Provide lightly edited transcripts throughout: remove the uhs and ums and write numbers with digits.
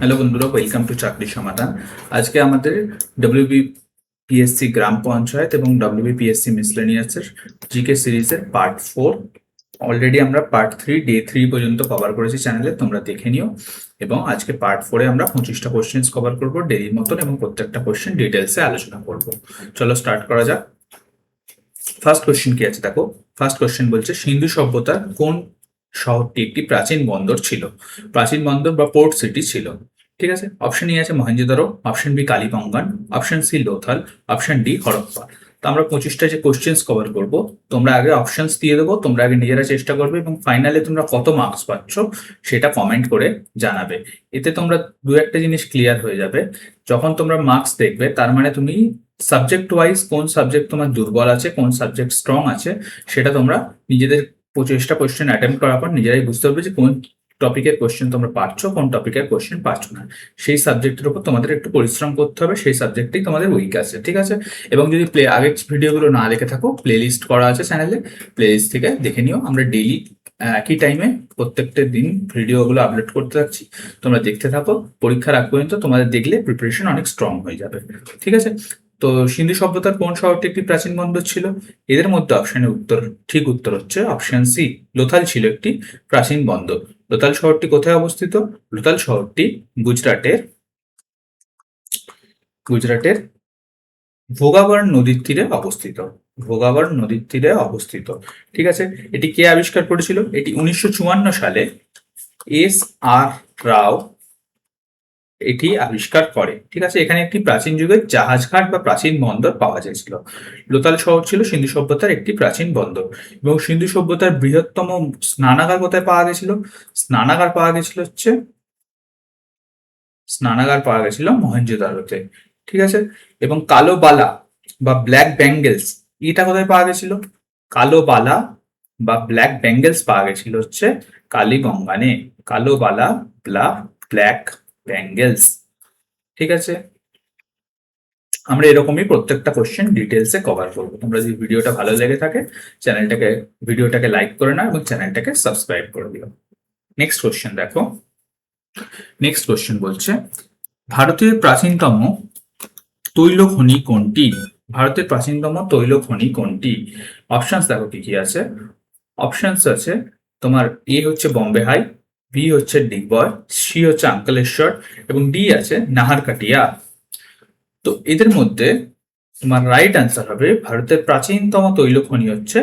Hello বন্ধুরা, welcome to চাকরি সমাধান। আজকে আমাদের ডব্লিউবিপিএসসি গ্রাম পঞ্চায়েত এবং ডব্লিউবিপিএসসি মিসলেনিয়াসের জিকে সিরিজের পার্ট 4। অলরেডি আমরা পার্ট 3 ডে 3 পর্যন্ত কভার করেছি চ্যানেলে, তোমরা দেখে নিও। এবং আজকে পার্ট 4-এ আমরা 25টা কোশ্চেন্স কভার করবো ডেইলি মতন, এবং প্রত্যেকটা কোশ্চেন ডিটেলসে আলোচনা করব। চলো স্টার্ট করা যাক। ফার্স্ট কোশ্চেন কি আছে দেখো। ফার্স্ট কোশ্চেন বলছে, সিন্ধু সভ্যতার কোন শহরটি একটি প্রাচীন বন্দর ছিল? প্রাচীন বন্দর বা পোর্ট সিটি ছিল। ঠিক আছে, অপশন ই আছে Mohenjodaro, option B Kalibangan, option C Lothal, option D Harappa. তো আমরা 25টা যে কোশ্চেন্স কভার করব, তোমরা আগে অপশনস দিয়ে দেবো, তোমরা আগে নিজেরা চেষ্টা করবে এবং ফাইনালে তোমরা কত মার্কস পাচ্ছ সেটা কমেন্ট করে জানাবে। এতে তোমরা দু একটা জিনিস ক্লিয়ার হয়ে যাবে। যখন তোমরা মার্কস দেখবে, তার মানে তুমি সাবজেক্ট ওয়াইজ কোন সাবজেক্ট তোমার দুর্বল আছে, কোন সাবজেক্ট স্ট্রং আছে, সেটা তোমরা নিজেদের 25টা কোশ্চেন অ্যাটেম্প করার পর নিজেরাই বুঝতে পারবে যে কোন টপিকের কোশ্চেন তোমরা পাচ্ছ, কোন টপিকের কোশ্চেন পাচ্ছ না। সেই সাবজেক্টের উপর তোমাদের একটু পরিশ্রম করতে হবে, সেই সাবজেক্টেই তোমাদের উইক আছে। ঠিক আছে, এবং যদি আগের ভিডিওগুলো না দেখে থাকো, প্লে লিস্ট করা আছে চ্যানেলে, প্লে লিস্ট থেকে দেখে নিও। আমরা ডেইলি একই টাইমে প্রত্যেকটা দিন ভিডিওগুলো আপলোড করতে থাকছি, তোমরা দেখতে থাকো। পরীক্ষার আগ পর্যন্ত তোমাদের দেখলে প্রিপারেশন অনেক স্ট্রং হয়ে যাবে। ঠিক আছে, তো সিন্ধু সভ্যতার কোন শহরটি একটি প্রাচীন বন্দর ছিল? এদের মধ্যে অপশনের ঠিক উত্তর হচ্ছে অপশন সি, লোথাল ছিল একটি প্রাচীন বন্দর। লোথাল শহরটি কোথায় অবস্থিত? লোথাল শহরটি গুজরাটের ভোগাবর নদীর তীরে অবস্থিত। ভোগাবর নদীর তীরে অবস্থিত। ঠিক আছে, এটি কে আবিষ্কার করেছিল? এটি 1954 সালে এস আর রাও এটি আবিষ্কার করে। ঠিক আছে, এখানে একটি প্রাচীন যুগের জাহাজঘাট বা প্রাচীন বন্দর পাওয়া যাচ্ছিল। লোথাল শহর ছিল সিন্ধু সভ্যতার একটি প্রাচীন বন্দর। এবং সিন্ধু সভ্যতার বৃহত্তম স্নানাগার কোথায় পাওয়া গেছিল? স্নানাগার পাওয়া গেছিল হচ্ছে স্নানাগার পাওয়া গেছিল মহেঞ্জোদারোতে। ঠিক আছে, এবং কালো বালা বা ব্ল্যাক ব্যাঙ্গেলস, এটা কোথায় পাওয়া গেছিল? কালো বালা বা ব্ল্যাক ব্যাঙ্গেলস পাওয়া গেছিল হচ্ছে কালীগঙ্গানে। কালো বালা ব্ল্যাক ব্যাঙ্গেলস। ঠিক আছে, আমরা এরকমই প্রত্যেকটা কোশ্চেন ডিটেলসে কভার করবো। তোমরা যদি ভিডিওটা ভালো লেগে থাকে, ভিডিওটাকে লাইক করে নাও এবং চ্যানেলটাকে সাবস্ক্রাইব করে দিও। নেক্সট কোশ্চেন দেখো। নেক্সট কোশ্চেন বলছে, ভারতের প্রাচীনতম তৈল খনি কোনটি? ভারতের প্রাচীনতম তৈল খনি কোনটি? অপশনস দেখো কি কি আছে। অপশনস আছে তোমার, এ হচ্ছে বম্বে হাই, বি হচ্ছে ডিগবয়, সি হচ্ছে আঙ্কলেশ্বর, এবং ডি আছে নাহারকাটিয়া। তো এদের মধ্যে তোমার রাইট আনসার হবে, ভারতের প্রাচীনতম তৈল খনি হচ্ছে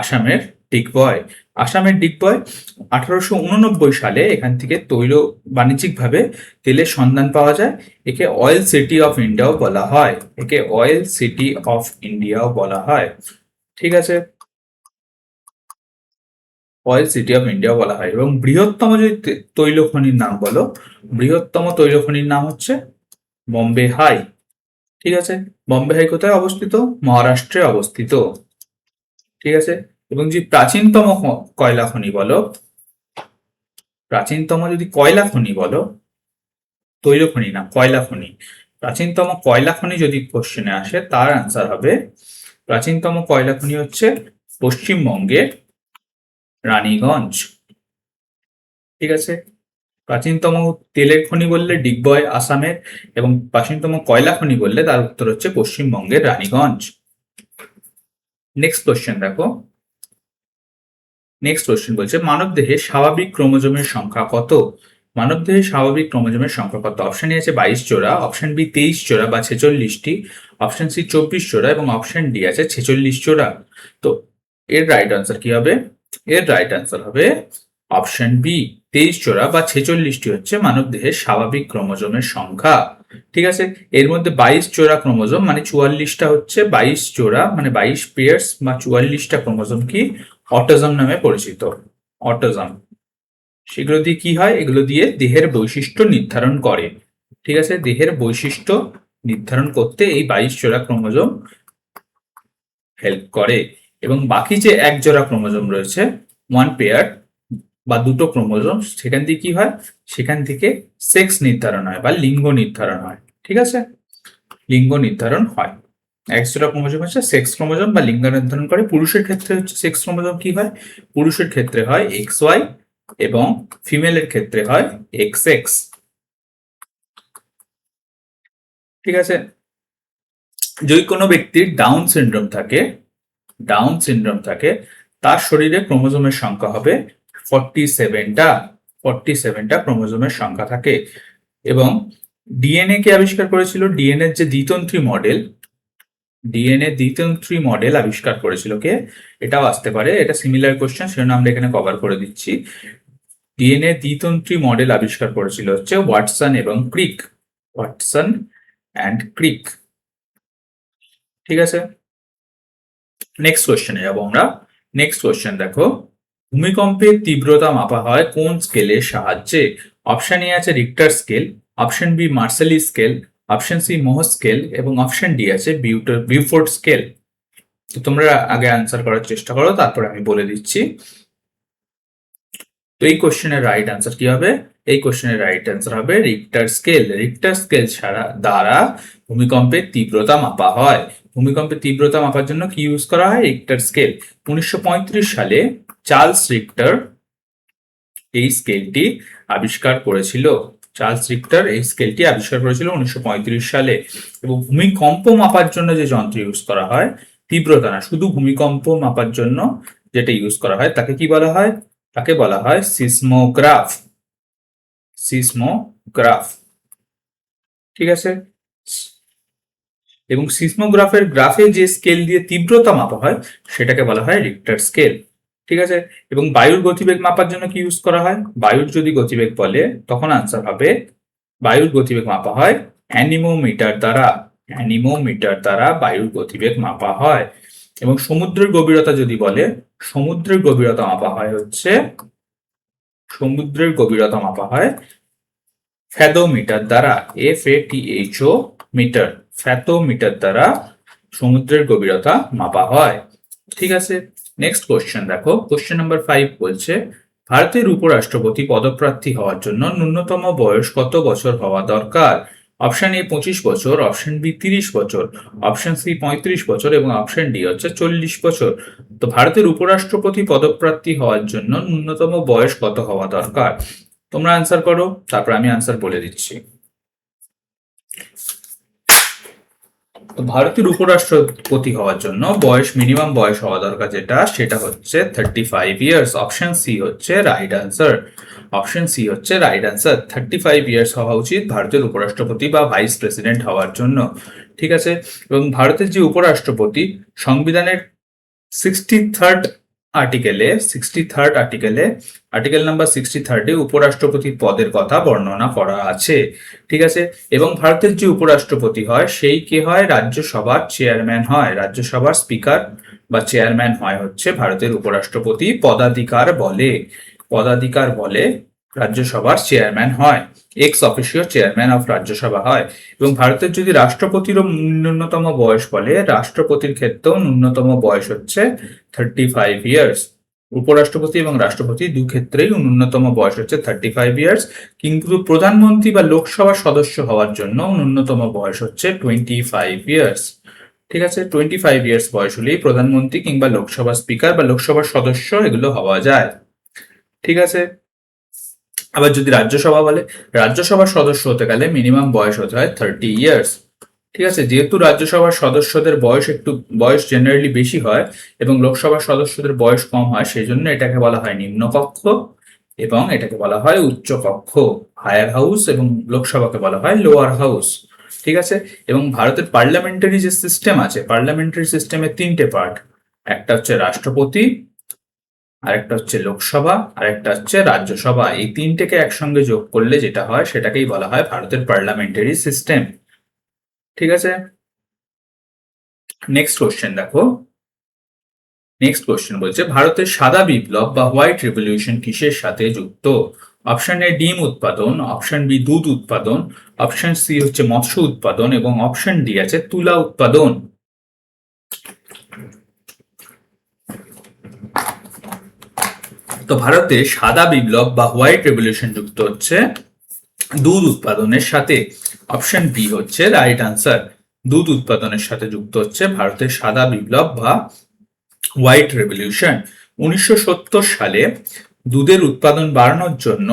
আসামের ডিগবয়। আসামের ডিগবয় 1889 সালে এখান থেকে তৈল বাণিজ্যিকভাবে তেলের সন্ধান পাওয়া যায়। একে অয়েল সিটি অফ ইন্ডিয়াও বলা হয়। একে অয়েল সিটি অফ ইন্ডিয়াও বলা হয়। ঠিক আছে, অয়েল সিটি অফ ইন্ডিয়া বলা হয়। এবং বৃহত্তম যদি তৈল খনির নাম বলো, বৃহত্তম তৈল খনির নাম হচ্ছে বম্বে হাই। ঠিক আছে, বম্বে হাই কোথায় অবস্থিত? মহারাষ্ট্রে অবস্থিত। ঠিক আছে, এবং যে প্রাচীনতম কয়লা খনি বলো, প্রাচীনতম যদি কয়লা খনি বলো, তৈল খনি না, কয়লা খনি। প্রাচীনতম কয়লা খনি যদি কোশ্চেনে আসে, তার আনসার হবে, প্রাচীনতম কয়লা খনি হচ্ছে পশ্চিমবঙ্গের রানীগঞ্জ। ঠিক আছে, প্রাচীনতম তেলের খনি বললে ডিগবয় আসামের, এবং প্রাচীনতম কয়লা খনি বললে তার উত্তর হচ্ছে পশ্চিমবঙ্গের রানীগঞ্জ। নেক্সট কোশ্চেন দেখো। নেক্সট কোশ্চেন বলছে, মানবদেহে স্বাভাবিক ক্রোমোজোমের সংখ্যা কত? মানবদেহে স্বাভাবিক ক্রোমোজোমের সংখ্যা কত? অপশন এ আছে 22 জোড়া, অপশন বি 23 জোড়া বা 46টি, অপশন সি 24 জোড়া, এবং অপশন ডি আছে 46 জোড়া। তো এর রাইট আনসার কি হবে? এর রাইট আনসার হবে অপশন বি, 23 জোড়া বা 46টি হচ্ছে মানবদেহের স্বাভাবিক ক্রোমোজোমের সংখ্যা। ঠিক আছে, এর মধ্যে 22 জোড়া ক্রোমোজোম মানে 44টা হচ্ছে 22 জোড়া মানে 22 পেয়ার্স বা 44টা ক্রোমোজোম কি অটোজম নামে পরিচিত। অটোজম, সেগুলো দিয়ে কি হয়? এগুলো দিয়ে দেহের বৈশিষ্ট্য নির্ধারণ করে। ঠিক আছে, দেহের বৈশিষ্ট্য নির্ধারণ করতে এই 22 জোড়া ক্রোমোজোম হেল্প করে। এবং বাকি যে এক জোড়া ক্রোমোজোম রয়েছে, ওয়ান পেয়ার বা দুটো ক্রোমোজোম, সেখান থেকে কি হয়? সেখান থেকে সেক্স নির্ধারণ হয় বা লিঙ্গ নির্ধারণ হয়। ঠিক আছে, লিঙ্গ নির্ধারণ হয়। এক জোড়া ক্রোমোজোম হচ্ছে সেক্স ক্রোমোজোম বা লিঙ্গ নির্ধারণ করে। পুরুষের ক্ষেত্রে হচ্ছে সেক্স ক্রোমোজোম কি হয়? পুরুষের ক্ষেত্রে হয় XY এবং ফিমেলের ক্ষেত্রে হয় XX। ঠিক আছে, যদি কোনো ব্যক্তির ডাউন সিনড্রোম থাকে তার শরীরে ক্রোমোজোমের সংখ্যা হবে 47টা ক্রোমোজোমের সংখ্যা থাকে। এবং ডিএনএ কে আবিষ্কার করেছিল? ডিএনএ যে দ্বিতন্ত্রী মডেল আবিষ্কার করেছিল কে? এটাও আসতে পারে, এটা সিমিলার কোশ্চেন, সেজন্য আমরা এখানে কভার করে দিচ্ছি। ডিএনএ দ্বিতন্ত্রী মডেল আবিষ্কার করেছিল হচ্ছে ওয়াটসন অ্যান্ড ক্রিক। ঠিক আছে, নেক্সট কোশ্চেনে যাবো আমরা। নেক্সট কোশ্চেন দেখো, ভূমিকম্পের তীব্রতা মাপা হয় কোন স্কেলের সাহায্যে? অপশন এ আছে Richter scale, option B Mercalli scale, option C Mohs scale এবং অপশন ডি আছে বিউফোর্ড স্কেল। তো তোমরা আগে আনসার করার চেষ্টা করো, তারপরে আমি বলে দিচ্ছি। তো এই কোশ্চেনের রাইট আনসার কি হবে? এই কোশ্চেনের রাইট আনসার হবে রিক্টার স্কেল। রিক্টার স্কেল দ্বারা ভূমিকম্পের তীব্রতা মাপা হয়। ভূমিকম্পের তীব্রতা মাপার জন্য কি ইউজ করা হয়? Richter scale. 1935 সালে চার্লস রিক্টার এই স্কেলটি আবিষ্কার করেছিল। 1935 সালে। এবং ভূমিকম্প মাপার জন্য যে যন্ত্র ইউজ করা হয়, তীব্রতা না, শুধু ভূমিকম্প মাপার জন্য যেটা ইউজ করা হয় তাকে কি বলা হয়? তাকে বলা হয় সিসমোগ্রাফ। ঠিক আছে, এবং সিসমোগ্রাফের গ্রাফে যে স্কেল দিয়ে তীব্রতা মাপা হয় সেটাকে বলা হয় রিক্টার স্কেল। ঠিক আছে, এবং বায়ুর গতিবেগ মাপার জন্য কি ইউজ করা হয়? বায়ুর যদি গতিবেগ বলে তখন আনসার হবে, বায়ুর গতিবেগ মাপা হয় অ্যানিমোমিটার দ্বারা বায়ুর গতিবেগ মাপা হয়। এবং সমুদ্রের গভীরতা যদি বলে, সমুদ্রের গভীরতা মাপা হয় ফ্যাথোমিটার দ্বারা, FATHO মিটার, ফ্যাথোমিটার দ্বারা সমুদ্রের গভীরতা মাপা হয়। ঠিক আছে, নেক্সট কোশ্চেন দেখো, কোশ্চেন নাম্বার 5 বলছে, ভারতের উপরাষ্ট্রপতি পদপ্রার্থী হওয়ার জন্য ন্যূনতম বয়স কত বছর হওয়া দরকার? অপশন এ 25 বছর, অপশন বি 30 বছর, অপশন সি 35 বছর এবং অপশন ডি হচ্ছে 40 বছর। তো ভারতের উপরাষ্ট্রপতি পদপ্রার্থী হওয়ার জন্য ন্যূনতম বয়স কত হওয়া দরকার? তোমরা আনসার করো, তারপর আমি আনসার বলে দিচ্ছি। তো ভারতের উপরাষ্ট্রপতি হওয়ার জন্য মিনিমাম বয়স হওয়া দরকার সেটা হচ্ছে 35 ইয়ার্স। অপশন সি হচ্ছে রাইট আনসার। 35 ইয়ার্স হওয়া উচিত ভারতের উপরাষ্ট্রপতি বা ভাইস প্রেসিডেন্ট হওয়ার জন্য। ঠিক আছে, এবং ভারতের যে উপরাষ্ট্রপতি, সংবিধানের 63rd আর্টিকেল নাম্বার 63 উপরাষ্ট্রপতির পদের কথা বর্ণনা করা আছে। ঠিক আছে, এবং ভারতের যে উপরাষ্ট্রপতি হয় সেই কে হয়? রাজ্যসভার চেয়ারম্যান হয়। রাজ্যসভার স্পিকার বা চেয়ারম্যান হয় হচ্ছে ভারতের উপরাষ্ট্রপতি। পদাধিকার বলে রাজ্যসভার চেয়ারম্যান হয়, x officio chairman of Rajya Sabha হয়। এবং ভারতের যদি রাষ্ট্রপতিরও ন্যূনতম বয়স বলে, রাষ্ট্রপতির ক্ষেত্রেও ন্যূনতম বয়স হচ্ছে 35 ইয়ার্স। উপরাষ্ট্রপতি এবং রাষ্ট্রপতি দু ক্ষেত্রেই ন্যূনতম বয়স হচ্ছে 35 ইয়ার্স, কিন্তু প্রধানমন্ত্রী বা লোকসভার সদস্য হওয়ার জন্য ন্যূনতম বয়স হচ্ছে 25 ইয়ার্স। ঠিক আছে, 25 ইয়ার্স বয়স হলেই প্রধানমন্ত্রী কিংবা লোকসভা স্পিকার বা লোকসভার সদস্য এগুলো হওয়া যায়। ঠিক আছে, আবার যদি রাজ্যসভা বলে, রাজ্যসভার সদস্য হতে গেলে মিনিমাম বয়স হতে হয় 30 ইয়ার্স। ঠিক আছে, যেহেতু রাজ্যসভার সদস্যদের বয়স জেনারেলি বেশি হয় এবং লোকসভার সদস্যদের বয়স কম হয়, সেই জন্য এটাকে বলা হয় নিম্নকক্ষ এবং এটাকে বলা হয় উচ্চকক্ষ, হায়ার হাউস, এবং লোকসভাকে বলা হয় লোয়ার হাউস। ঠিক আছে, এবং ভারতের পার্লামেন্টারি যে সিস্টেম আছে, পার্লামেন্টারি সিস্টেমের 3টে পার্ট, একটা হচ্ছে রাষ্ট্রপতি, আরেকটা হচ্ছে লোকসভা, আর একটা হচ্ছে রাজ্যসভা। এই 3টেকে একসঙ্গে যোগ করলে যেটা হয় সেটাকেই বলা হয় ভারতের পার্লামেন্টারি সিস্টেম। ঠিক আছে, নেক্সট কোশ্চেন দেখো। নেক্সট কোশ্চেন বলছে, ভারতের সাদা বিপ্লব বা হোয়াইট রেভলিউশন কিসের সাথে যুক্ত? অপশন এ ডিম উৎপাদন, অপশন বি দুধ উৎপাদন, অপশন সি হচ্ছে মৎস্য উৎপাদন এবং অপশন ডি আছে তুলা উৎপাদন। তো ভারতে সাদা বিপ্লব বা হোয়াইট রেভলিউশন যুক্ত হচ্ছে দুধ উৎপাদনের সাথে। অপশন বি হচ্ছে রাইট আনসার। দুধ উৎপাদনের সাথে যুক্ত হচ্ছে ভারতের সাদা বিপ্লব বা হোয়াইট রেভলিউশন। 1970 সালে দুধের উৎপাদন বাড়ানোর জন্য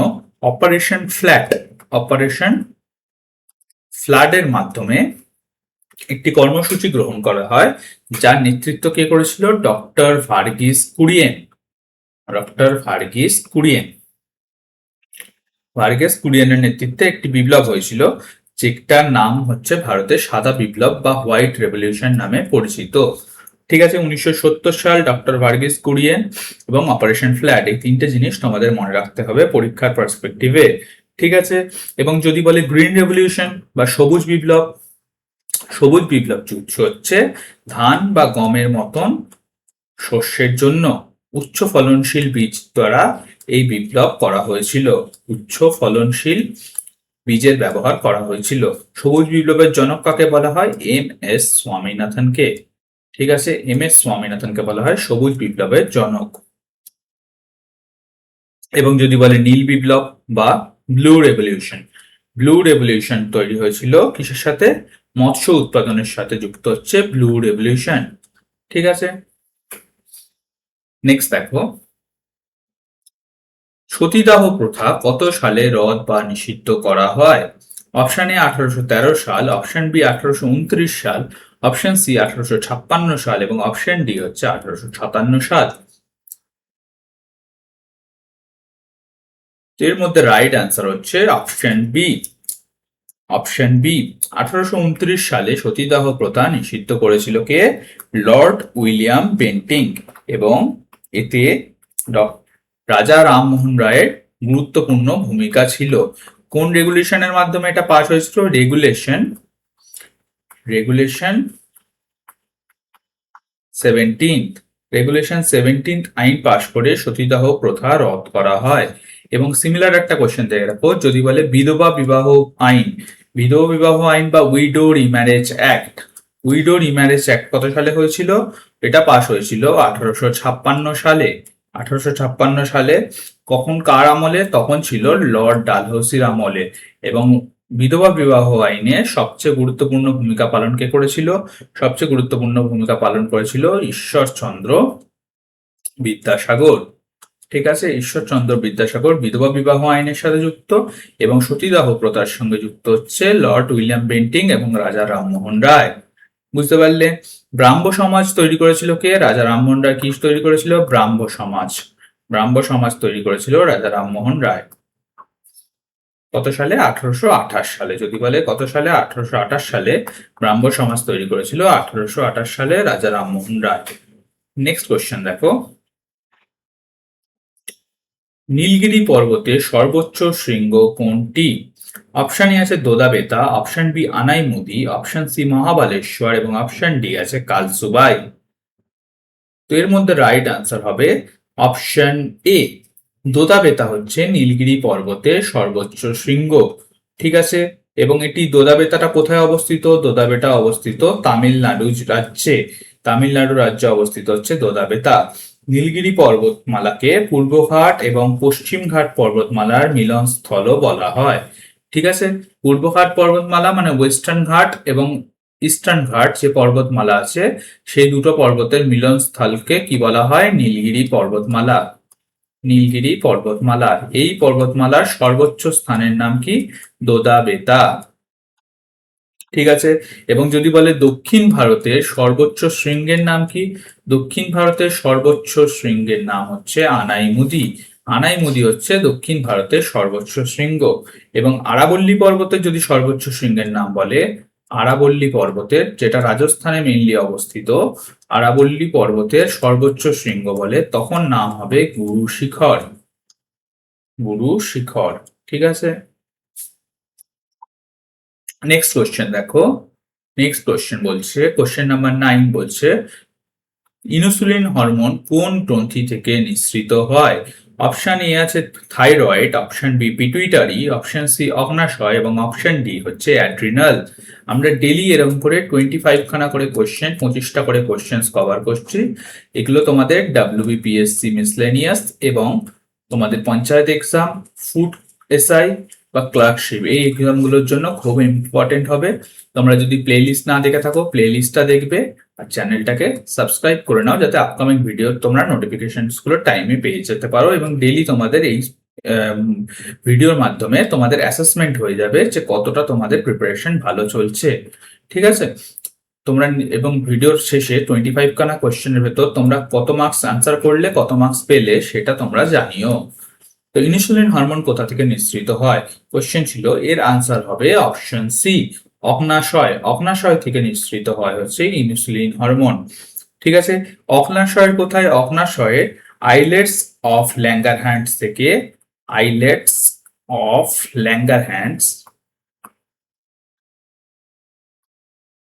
অপারেশন ফ্লাডের মাধ্যমে একটি কর্মসূচি গ্রহণ করা হয়, যার নেতৃত্ব কে করেছিল? ডক্টর ভার্গিস কুরিয়েন। ডক্টর ভার্গিস কুরিয়েন। ভার্গিস কুরিয়েনের নেতৃত্বে একটি বিপ্লব হয়েছিল, যেটার নাম হচ্ছে ভারতের সাদা বিপ্লব বা হোয়াইট রেভলিউশন নামে পরিচিত। ঠিক আছে, 1970 সাল, ডক্টর ভার্গিস কুরিয়েন এবং অপারেশন ফ্ল্যাড, এই তিনটে জিনিস তোমাদের মনে রাখতে হবে পরীক্ষার পার্সপেক্টিভে। ঠিক আছে, এবং যদি বলে গ্রিন রেভলিউশন বা সবুজ বিপ্লব, সবুজ বিপ্লব যুদ্ধ হচ্ছে ধান বা গমের মতন শস্যের জন্য উচ্চ ফলনশীল বীজ দ্বারা এই বিপ্লব করা হয়েছিল। উচ্চ ফলনশীল বীজের ব্যবহার করা হয়েছিল। সবুজ বিপ্লবের জনক কাকে বলা হয়? এম.এস. স্বামীনাথনকে। ঠিক আছে, এম.এস. স্বামীনাথনকে বলা হয় সবুজ বিপ্লবের জনক। এবং যদি বলে নীল বিপ্লব বা ব্লু রেভলিউশন, ব্লু রেভলিউশন তৈরি হয়েছিল কিসের সাথে? মৎস্য উৎপাদনের সাথে যুক্ত হচ্ছে ব্লু রেভলিউশন। ঠিক আছে, নেক্সট দেখো, সতীদাহ প্রথা কত সালে রদ বা নিষিদ্ধ করা হয়? অপশন এ 1813 সাল, অপশন বি 1829 সাল, অপশন সি 1856 সাল এবং অপশন ডি হচ্ছে 1857 সাল। এর মধ্যে রাইট অ্যান্সার হচ্ছে অপশন বি। অপশন বি, 1829 সালে সতীদাহ প্রথা নিষিদ্ধ করেছিল কে? Lord William Bentinck. এবং এতে রাজা রামমোহন রায়ের গুরুত্বপূর্ণ ভূমিকা ছিল। কোন রেগুলেশনের মাধ্যমে এটা পাস হয়েছিল? রেগুলেশন 17 আইন পাশ করে সতীদাহ প্রথা রদ করা হয়। এবং সিমিলার একটা কোশ্চেন দেখে রাখো, যদি বলে বিধবা বিবাহ আইন, বিধবা বিবাহ আইন বা widow remarriage act, widow remarriage act কত সালে হয়েছিল? এটা পাস হয়েছিল 1856 সালে। 1856 সালে কখন, কার আমলে? তখন ছিল লর্ড ডালহৌসির আমলে। এবং বিধবা বিবাহ আইনে সবচেয়ে গুরুত্বপূর্ণ ভূমিকা পালন কে করেছিল? সবচেয়ে গুরুত্বপূর্ণ ভূমিকা পালন করেছিল ঈশ্বরচন্দ্র বিদ্যাসাগর। ঠিক আছে, ঈশ্বরচন্দ্র বিদ্যাসাগর বিধবা বিবাহ আইনের সাথে যুক্ত, এবং সতীদাহ প্রথার সঙ্গে যুক্ত হচ্ছে লর্ড উইলিয়াম বেন্টিং এবং রাজা রামমোহন রায়। বুঝতে পারলে? ব্রাহ্ম সমাজ তৈরি করেছিল কে? রাজা রামমোহন রায়। কি তৈরি করেছিল? ব্রাহ্ম সমাজ। ব্রাহ্ম সমাজ তৈরি করেছিল রাজা রামমোহন রায়। কত সালে? 1828 সালে। যদি বলে কত সালে? 1828 সালে ব্রাহ্ম সমাজ তৈরি করেছিল 1828 সালে রাজা রামমোহন রায়। নেক্সট কোশ্চেন দেখো, নীলগিরি পর্বতের সর্বোচ্চ শৃঙ্গ কোনটি? অপশন এ আছে Doddabetta, option B Anaimudi, option C Mahabaleshwar এবং অপশন ডি আছে কালসুবাই। তো এর মধ্যে রাইট আনসার হবে অপশন এ। দোদাবেতা হচ্ছে নীলগিরি পর্বতের সর্বোচ্চ শৃঙ্গ। ঠিক আছে, এবং এটি দোদাবেতাটা কোথায় অবস্থিত? দোদাবেতা অবস্থিত তামিলনাড়ু রাজ্যে। তামিলনাড়ু রাজ্যে অবস্থিত হচ্ছে দোদাবেতা। নীলগিরি পর্বতমালাকে পূর্বঘাট এবং পশ্চিমঘাট পর্বতমালার মিলনস্থলও বলা হয়। ঠিক আছে, পূর্বঘাট পর্বতমালা মানে ওয়েস্টার্ন ঘাট, এবং ইস্টার্ন ঘাট যে পর্বতমালা আছে সেই দুটো পর্বতের মিলনস্থলকে কি বলা হয়? নীলগিরি পর্বতমালা। নীলগিরি পর্বতমালা। এই পর্বতমালার সর্বোচ্চ স্থানের নাম কি? দোদাবেতা। ঠিক আছে, এবং যদি বলে দক্ষিণ ভারতের সর্বোচ্চ শৃঙ্গের নাম কি? দক্ষিণ ভারতের সর্বোচ্চ শৃঙ্গের নাম হচ্ছে আনাইমুদি। আনাইমুদি হচ্ছে দক্ষিণ ভারতের সর্বোচ্চ শৃঙ্গ। এবং আরাবল্লী পর্বতের যদি সর্বোচ্চ শৃঙ্গের নাম বলে, আরাবল্লী পর্বতের, যেটা রাজস্থানে মেইনলি অবস্থিত, আরাবল্লী পর্বতের সর্বোচ্চ শৃঙ্গ বলে, তখন নাম হবে গুরু শিখর। গুরু শিখর। ঠিক আছে, নেক্সট কোশ্চেন দেখো। নেক্সট কোশ্চেন বলছে, কোশ্চেন নাম্বার 9 বলছে, ইনসুলিন হরমোন কোন গ্রন্থি থেকে নিঃসৃত হয়? অপশন এ আছে thyroid, option B pituitary, option C অগ্নাশয় এবং অপশন ডি হচ্ছে অ্যাড্রিনাল। আমরা ডেলি এরকম করে 25 খানা করে কোশ্চেন, 25টা করে কোশ্চেন কভার করছি। এগুলো তোমাদের WBPSC মিসলেনিয়াস এবং তোমাদের পঞ্চায়েত এক্সাম, ফুড এসআই বা ক্লার্কশিপ, এই এক্সামগুলোর জন্য খুব ইম্পর্টেন্ট হবে। তোমরা যদি প্লে লিস্ট না দেখে থাকো, প্লে লিস্টটা দেখবে আর চ্যানেলটাকে সাবস্ক্রাইব করে নাও, যাতে আপকামিং ভিডিও তোমরা নোটিফিকেশনস গুলো টাইমে পেয়ে যেতে পারো এবং ডেইলি তোমাদের এই ভিডিওর মাধ্যমে তোমাদের অ্যাসেসমেন্ট হয়ে যাবে যে কতটা তোমাদের প্রিপারেশন ভালো চলছে। ঠিক আছে, তোমরা এবং ভিডিওর শেষে 25 খানা কোশ্চেনের ভেতর তোমরা কত মার্কস আনসার করলে, কত মার্কস পেলে সেটা তোমরা জানিও। তো ইনসুলিন হরমোন কোথা থেকে নিঃসৃত হয়? কোশ্চেন ছিল, এর আনসার হবে অপশন সি, অগ্নাশয়। অগ্নাশয় থেকে নিঃসৃত হয় হচ্ছে ইনসুলিন হরমোন। ঠিক আছে, অগ্নাশয় কোথায়? অগ্নাশয়ে আইলেটস অফ ল্যাঙ্গারহ্যান্ডস থেকে, আইলেটস অফ ল্যাঙ্গারহ্যান্ডস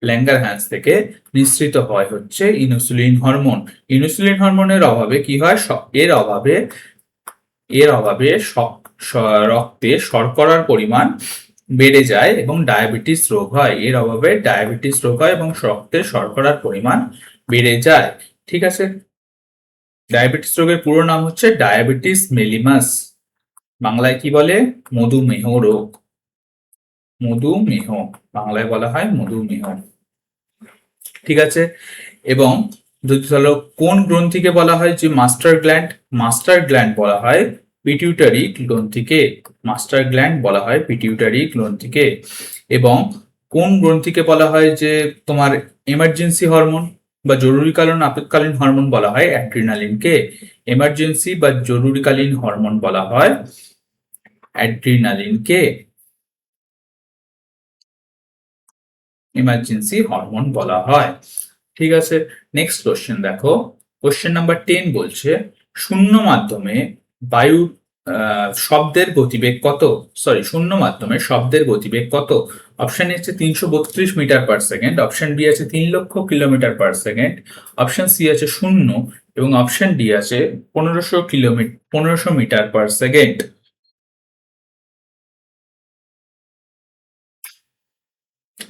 ল্যাঙ্গারহ্যান্স থেকে নিঃসৃত হয় হচ্ছে ইনসুলিন হরমোন। ইনসুলিন হরমোনের অভাবে কি হয়? এর অভাবে রক্তে শর্করার পরিমাণ বেড়ে যায় এবং ডায়াবেটিস রোগ হয়। এর অভাবে ডায়াবেটিস রোগ হয় এবং রক্তে শর্করার পরিমাণ বেড়ে যায়। ঠিক আছে, ডায়াবেটিস রোগের পুরো নাম হচ্ছে ডায়াবেটিস মেলিমাস। বাংলায় কি বলে? মধুমেহ রোগ। মধুমেহ, বাংলায় বলা হয় মধুমেহ। ঠিক আছে, এবং যদি চলো কোন গ্রন্থিকে বলা হয় যে মাস্টার গ্ল্যান্ড? মাস্টার গ্ল্যান্ড বলা হয় পিটিউটারি গ্রন্থিকে। মাস্টার গ্ল্যান্ড বলা হয় পিটিউটারি গ্রন্থিকে। এবং কোন গ্রন্থিকে বলা হয় যে তোমার এমার্জেন্সি হরমোন বা জরুরিকালীন আপৎকালীন হরমোন বলা হয় অ্যাড্রিনালিনকে। এমার্জেন্সি বা জরুরিকালীন হরমোন বলা হয় অ্যাড্রিনালিনকে। ইমার্জেন্সি হরমোন বলা হয়। ঠিক আছে, নেক্সট কোশ্চেন দেখো। কোশ্চেন নাম্বার 10 বলছে, শূন্য মাধ্যমে বায়ুর শব্দের গতিবেগ কত? শূন্য মাধ্যমে শব্দের গতিবেগ কত? অপশন এ আছে 332 metre per second, option B আছে 3 lakh kilometre per second, option C আছে 0 এবং অপশন ডি আছে 1500 মিটার পার সেকেন্ড।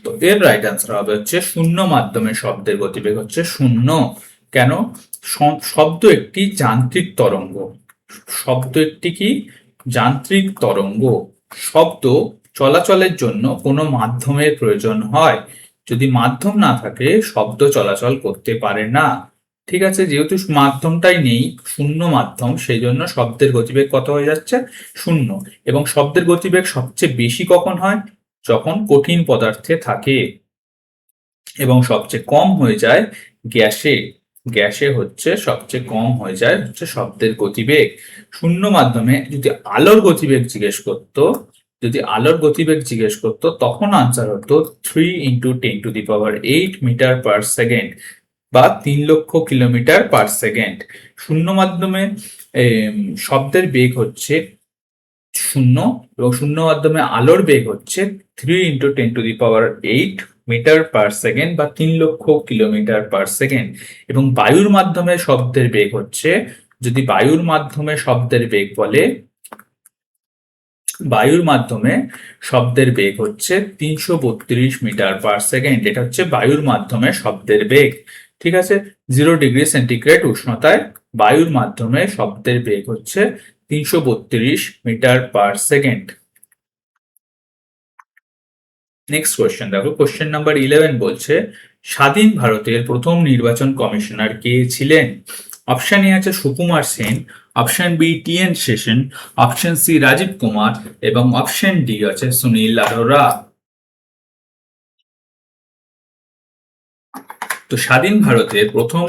তো এর রাইট আনসার হবে হচ্ছে শূন্য মাধ্যমে শব্দের গতিবেগ হচ্ছে 0। কেন? শব্দ একটি যান্ত্রিক তরঙ্গ। শব্দ একটি কি? যান্ত্রিক তরঙ্গ। শব্দ চলাচলের জন্য কোনো মাধ্যমের প্রয়োজন হয়। যদি মাধ্যম না থাকে শব্দ চলাচল করতে পারে না। ঠিক আছে, যেহেতু মাধ্যমটাই নেই, শূন্য মাধ্যম, সেই জন্য শব্দের গতিবেগ কত হয়ে যাচ্ছে? 0। এবং শব্দের গতিবেগ সবচেয়ে বেশি কখন হয়? যখন কঠিন পদার্থে থাকে। এবং সবচেয়ে কম হয়ে যায় গ্যাসে। গ্যাসে হচ্ছে সবচেয়ে কম হয়ে যায় হচ্ছে শব্দের গতিবেগ। শূন্য মাধ্যমে যদি আলোর গতিবেগ জিজ্ঞেস করতো, তখন আনসার হতো 3 × 10⁸ মিটার পার সেকেন্ড বা 3 লক্ষ কিলোমিটার পার সেকেন্ড। শূন্য মাধ্যমে শব্দের বেগ হচ্ছে 0 এবং শূন্য মাধ্যমে আলোর বেগ হচ্ছে 3 × 10⁸ মিটার পার সেকেন্ড বা 3 লক্ষ কিলোমিটার পার সেকেন্ড। এবং বায়ুর মাধ্যমে শব্দের বেগ হচ্ছে, যদি বায়ুর মাধ্যমে শব্দের বেগ বলে, বায়ুর মাধ্যমে শব্দের বেগ হচ্ছে 332 মিটার পার সেকেন্ড। এটা হচ্ছে বায়ুর মাধ্যমে শব্দের বেগ। ঠিক আছে, 0°C উষ্ণতায় বায়ুর মাধ্যমে শব্দের বেগ হচ্ছে 332 metre per second. Next question দেখো, কোশ্চেন নাম্বার 11 বলছে, স্বাধীন ভারতের প্রথম নির্বাচন কমিশনার কে ছিলেন? অপশন এ আছে Sukumar Sen, option B T N. Seshan, option C Rajiv Kumar এবং অপশন ডি আছে সুনীল আরোরা। তো স্বাধীন ভারতের প্রথম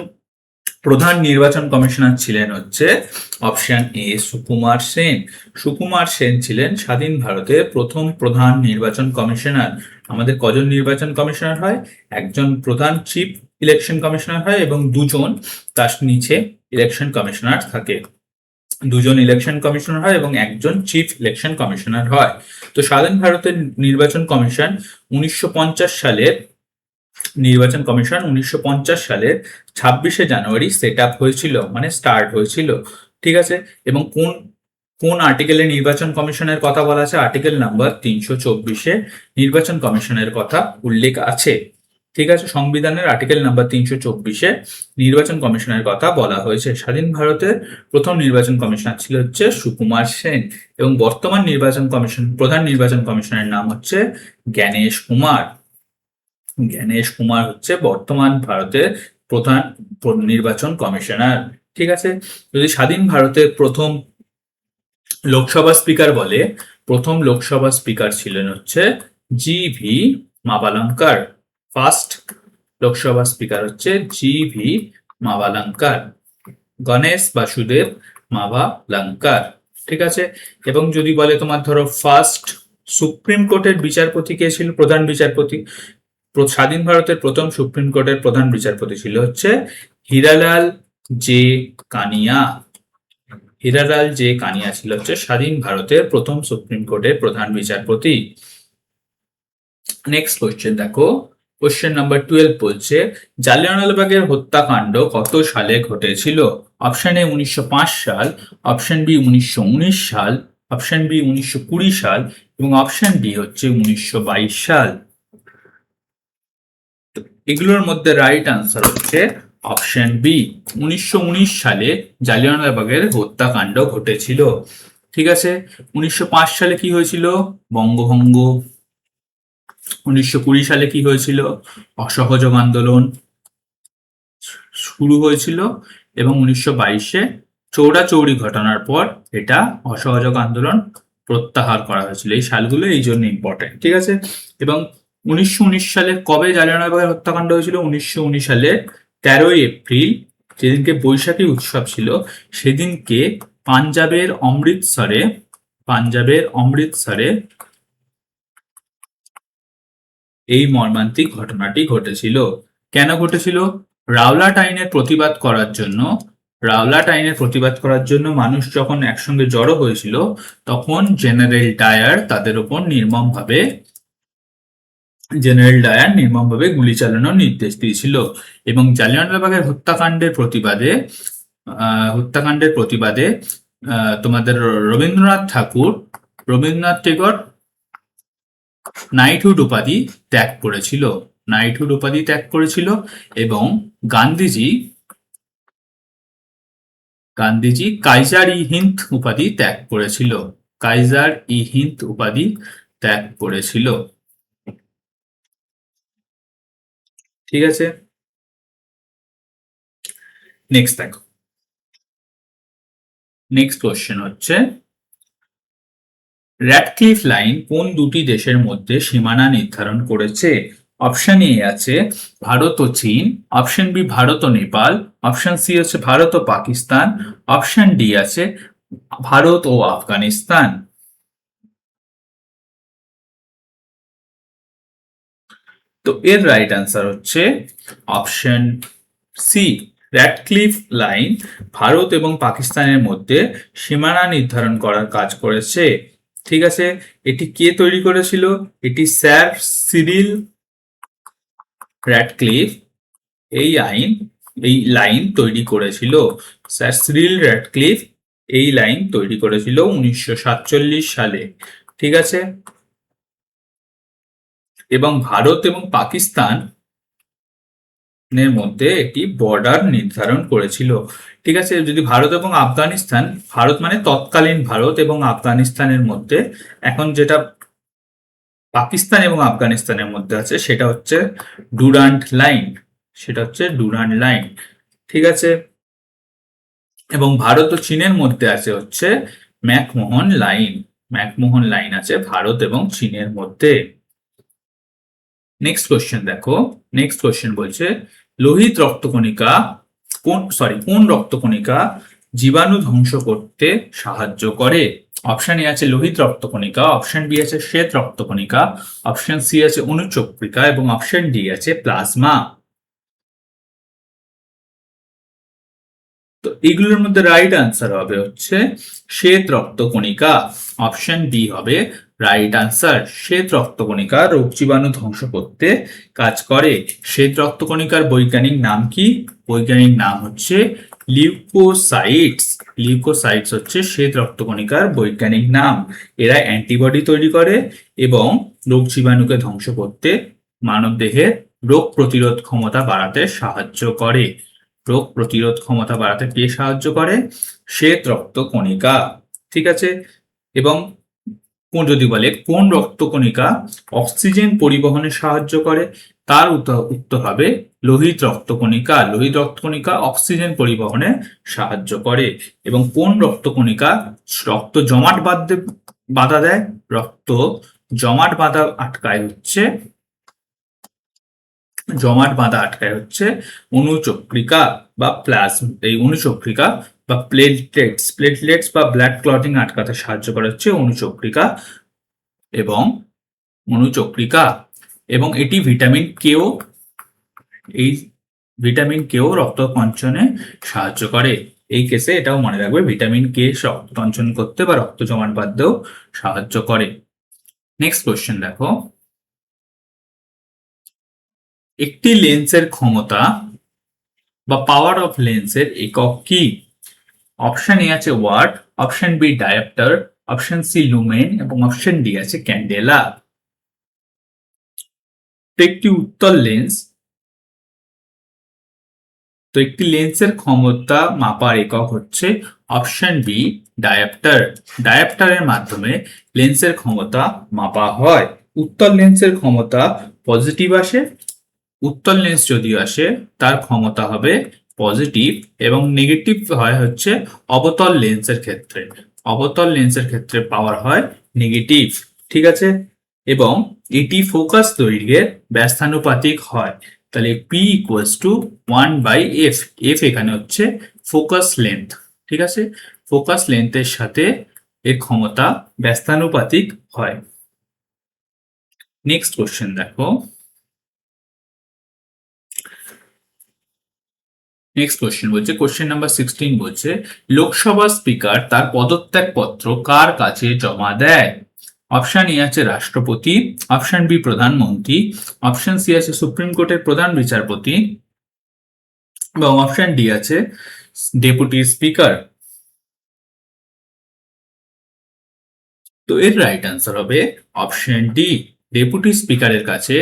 প্রধান নির্বাচন কমিশনার ছিলেন হচ্ছে অপশন এ সুকুমার সেন। সুকুমার সেন ছিলেন স্বাধীন ভারতের প্রথম প্রধান নির্বাচন কমিশনার। আমাদের কজন নির্বাচন কমিশনার হয়? একজন প্রধান চিফ ইলেকশন কমিশনার হয় এবং দুজন তার নিচে ইলেকশন কমিশনার থাকে। দুজন ইলেকশন কমিশনার হয় এবং একজন চিফ ইলেকশন কমিশনার হয়। তো স্বাধীন ভারতের নির্বাচন কমিশন 1950 সালের নির্বাচন কমিশন 1950 সালের 26শে জানুয়ারি সেট আপ হয়েছিল, মানে স্টার্ট হয়েছিল। ঠিক আছে, এবং কোন কোন আর্টিকেলে নির্বাচন কমিশনের কথা বলা আছে? আর্টিকেল নাম্বার 324-এ নির্বাচন কমিশনের কথা উল্লেখ আছে। ঠিক আছে, সংবিধানের আর্টিকেল নাম্বার 324-এ নির্বাচন কমিশনের কথা বলা হয়েছে। স্বাধীন ভারতের প্রথম নির্বাচন কমিশনার ছিল হচ্ছে সুকুমার সেন এবং বর্তমান প্রধান নির্বাচন কমিশনের নাম হচ্ছে জ্ঞানেশ কুমার। জ্ঞানেশ কুমার হচ্ছে বর্তমান ভারতের প্রধান নির্বাচন কমিশনার। ঠিক আছে, যদি স্বাধীন ভারতের প্রথম লোকসভা স্পিকার বলে প্রথম লোকসভা স্পিকার ছিলেন হচ্ছে জি.ভি. মাভালাঙ্কার। ফার্স্ট লোকসভা স্পিকার হচ্ছে জি.ভি. মাভালাঙ্কার, গণেশ বাসুদেব মাভালাঙ্কার। ঠিক আছে। এবং যদি বলে তোমার ধরো ফার্স্ট সুপ্রিম কোর্টের বিচারপতি কে ছিল, প্রধান বিচারপতি, স্বাধীন ভারতের প্রথম সুপ্রিম কোর্টের প্রধান বিচারপতি ছিল হচ্ছে হীরালাল জে কানিয়া। হীরালাল জে কানিয়া ছিল হচ্ছে স্বাধীন ভারতের প্রথম সুপ্রিম কোর্টের প্রধান বিচারপতি। নেক্সট কোশ্চেন দেখো, কোশ্চেন নাম্বার 12 বলছে জালিয়ানওয়ালাবাগের হত্যাকাণ্ড কত সালে ঘটেছিল? অপশন এ 1905 সাল, অপশন বি 1919 সাল, অপশন বি 1920 সাল এবং অপশন ডি হচ্ছে 1922 সাল। এগুলোর মধ্যে রাইট আনসার হচ্ছে অপশন বি, 1919 সালে জালিয়ানওয়ালাবাগের হত্যাকাণ্ড ঘটেছিল। ঠিক আছে। 1905 সালে কি হয়েছিল? বঙ্গভঙ্গ। 1920 সালে কি হয়েছিল? অসহযোগ আন্দোলন শুরু হয়েছিল এবং 1922-এ চৌরাচৌরি ঘটনার পর এটা অসহযোগ আন্দোলন প্রত্যাহার করা হয়েছিল। এই সালগুলো এই জন্য ইম্পর্টেন্ট। ঠিক আছে। এবং 1919 সালে কবে জালিয়ানওয়ালাবাগের হত্যাকাণ্ড হয়েছিল? 1919 সালের 13ই এপ্রিল, যেদিনকে বৈশাখী উৎসব ছিল, সেদিনকে পাঞ্জাবের অমৃতসরে এই মর্মান্তিক ঘটনাটি ঘটেছিল। কেন ঘটেছিল? রাওলাট আইনের প্রতিবাদ করার জন্য মানুষ যখন একসঙ্গে জড়ো হয়েছিল, তখন জেনারেল ডায়ার তাদের উপর নির্মমভাবে গুলি চালানোর নির্দেশ দিয়েছিল। এবং জালিয়ানওয়ালাবাগের হত্যাকাণ্ডের প্রতিবাদে তোমাদের রবীন্দ্রনাথ ঠাকুর নাইটহুড উপাধি ত্যাগ করেছিল এবং গান্ধীজি কাইজার-ই-হিন্দ উপাধি ত্যাগ করেছিল। ঠিক আছে। নেক্সট দেখো, নেক্সট কোশ্চেন হচ্ছে র্যাডক্লিফ লাইন কোন দুটি দেশের মধ্যে সীমানা নির্ধারণ করেছে? অপশন এ আছে ভারত ও চীন, অপশন বি ভারত ও নেপাল, অপশন সি হচ্ছে ভারত ও পাকিস্তান, অপশন ডি আছে ভারত ও আফগানিস্তান। তো এর রাইট আনসার হচ্ছে option C, Radcliffe line Bharat এবং পাকিস্তানের মধ্যে সীমানা নির্ধারণ করার কাজ করেছে। ঠিক আছে। এটি কে তৈরি করেছিল? এটি স্যার সিরিল র্যাডক্লিফ এই লাইন তৈরি করেছিল। স্যার সিরিল র্যাডক্লিফ এই লাইন তৈরি করেছিল 1947 সালে। ঠিক আছে। এবং ভারত এবং পাকিস্তানের মধ্যে একটি বর্ডার নির্ধারণ করেছিল। ঠিক আছে। যদি ভারত এবং আফগানিস্তান, ভারত মানে তৎকালীন ভারত এবং আফগানিস্তানের মধ্যে এখন যেটা পাকিস্তান এবং আফগানিস্তানের মধ্যে আছে সেটা হচ্ছে ডুরান্ট লাইন। ঠিক আছে। এবং ভারত ও চীনের মধ্যে আছে হচ্ছে ম্যাকমোহন লাইন আছে ভারত এবং চীনের মধ্যে। নেক্সট কোশ্চেন দেখো, নেক্সট কোশ্চেন বলছে লোহিত রক্তকণিকা কোন রক্তকণিকা জীবাণু ধ্বংস করতে সাহায্য করে? অপশন এ আছে লোহিত রক্তকণিকা, অপশন বি আছে শ্বেত রক্তকণিকা, অপশন সি আছে অনুচক্রিকা এবং অপশন ডি আছে প্লাজমা। তো এগুলোর মধ্যে রাইট আনসার হবে হচ্ছে শ্বেত রক্তকণিকা। অপশন ডি হবে রাইট আনসার। শ্বেত রক্তকণিকা রোগ জীবাণু ধ্বংস করতে কাজ করে। শ্বেত রক্তকণিকার বৈজ্ঞানিক নাম কি? বৈজ্ঞানিক নাম হচ্ছে লিউকোসাইটস হচ্ছে শ্বেত রক্তকণিকার বৈজ্ঞানিক নাম। এরা অ্যান্টিবডি তৈরি করে এবং রোগ জীবাণুকে ধ্বংস করতে মানবদেহের রোগ প্রতিরোধ ক্ষমতা বাড়াতে সাহায্য করে। কে সাহায্য করে? শ্বেত রক্তকণিকা। ঠিক আছে। এবং যদি বলে কোন রক্তকণিকা অক্সিজেন পরিবহনে সাহায্য করে, তার উত্তর হবে লোহিত রক্তকণিকা। লোহিত রক্তকণিকা অক্সিজেন পরিবহনে সাহায্য করে। এবং কোন রক্তকণিকা রক্ত জমাট বাধা দেয়? রক্ত জমাট বাঁধা আটকায় হচ্ছে অনুচক্রিকা বা এই অনুচক্রিকা বা প্লেটলেটস বা ব্লাড ক্লটিং আটকাতে সাহায্য করে হচ্ছে অনুচক্রিকা এবং এটি ভিটামিন কেও রক্ত সঞ্চনে সাহায্য করে। এই কেসে এটাও মনে রাখবে, ভিটামিন কে রক্ত সঞ্চন করতে বা রক্ত জমাট বাঁধতেও সাহায্য করে। নেক্সট কোশ্চেন দেখো, একটি লেন্সের ক্ষমতা বা পাওয়ার অফ লেন্সের একক কি? অপশন এ আছে watt, option B dioptre, option C lumen এবং অপশন ডি আছে ক্যান্ডেলা। একটি লেন্সের ক্ষমতা মাপার একক হচ্ছে অপশন বি ডায়োপ্টার। ডায়োপ্টারের মাধ্যমে লেন্সের ক্ষমতা মাপা হয়। উত্তল লেন্সের ক্ষমতা পজিটিভ আসে, উত্তল লেন্স যদি আসে তার ক্ষমতা হবে পজিটিভ, এবং নেগেটিভ হয় হচ্ছে অবতল লেন্সের ক্ষেত্রে। অবতল লেন্সের ক্ষেত্রে পাওয়ার হয় নেগেটিভ, ঠিক আছে। এবং এটি ফোকাস দৈর্ঘ্যের ব্যস্তানুপাতিক হয়। তাহলে P equals to 1/f। F এখানে হচ্ছে ফোকাস লেন্থ, ঠিক আছে। ফোকাস লেন্থের সাথে এর ক্ষমতা ব্যস্তানুপাতিক হয়। নেক্সট কোশ্চেন দেখো, নেক্সট কোশ্চেন বলছে, কোশ্চেন নাম্বার 16 বলছে, লোকসভা স্পিকার তার পদত্যাগ পত্র কার কাছে জমা দেয়? অপশন এ আছে রাষ্ট্রপতি, অপশন বি প্রধানমন্ত্রী, অপশন সি আছে সুপ্রিম কোর্টের প্রধান বিচারপতি এবং অপশন ডি আছে ডেপুটি স্পিকার। তো এর রাইট আনসার হবে অপশন ডি, ডেপুটি স্পিকারের কাছে